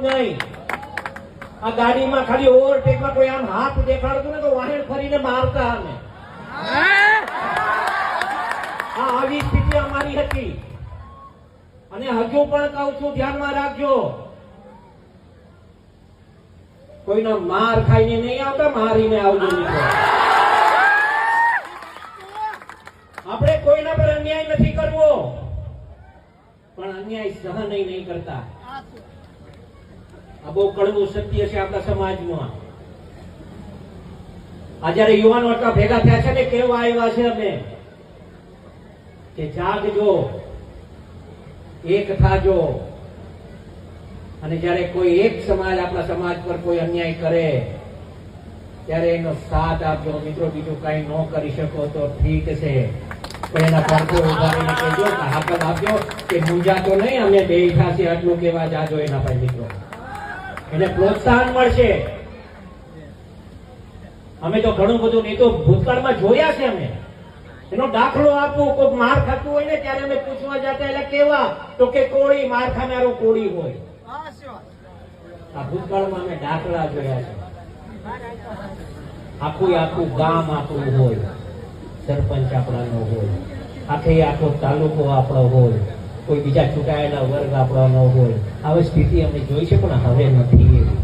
નહીં. આ ગાડીમાં ખાલી ઓવરટેકમાં કોઈ આમ હાથ દેખાડતું ને તો વાહન ફરીને મારતા અમે. આવી સ્થિતિ અમારી હતી. અને હજુ પણ કહું છું, ધ્યાનમાં રાખજો, કોઈનો માર ખાઈને નહીં આવતા, મારીને આવજો. આપણે કોઈના પર અન્યાય નથી કરવો, પણ અન્યાય સહન નહીં કરતા. આ બહુ કડવું સત્ય છે આપણા સમાજમાં. આ જયારે યુવાનો આટલા ભેગા થયા છે ને, કેવા આવ્યા છે અમે કે જાગજો, એક થાજો, અને જયારે કોઈ એક સમાજ આપણા સમાજ પર કોઈ અન્યાય કરે ત્યારે એનો સાથ આપજો. મિત્રો, બીજું કઈ ન કરી શકો તો ઠીક છે, પણ એના પડખે ઉભા રહીને કહેજો, હાકલ આપજો કે મૂંઝાતો નહીં, અમે બેઠા છીએ, આટલું કેવા જાજો એના પર. મિત્રો, એને પ્રોત્સાહન મળશે. અમે તો ઘણું બધું નહીં તો ભૂતકાળમાં જોયા છે. અમે એનો દાખલો આપું, કોઈ માર ખાતું હોય ને ત્યારે અમે પૂછવા જતા, એટલે કેવા તો કે કોળી, માર ખાનારો કોળી હોય. આ ભૂતકાળમાં અમે દાખલા જોયા છે. આખું ગામ આપણું હોય, સરપંચ આપણાનો હોય, આખો તાલુકો આપણો હોય, કોઈ બીજા ચૂંટાયેલા વર્ગ આપણો ન હોય. આવી સ્થિતિ અમે જોઈ છે, પણ હવે નથી એવી.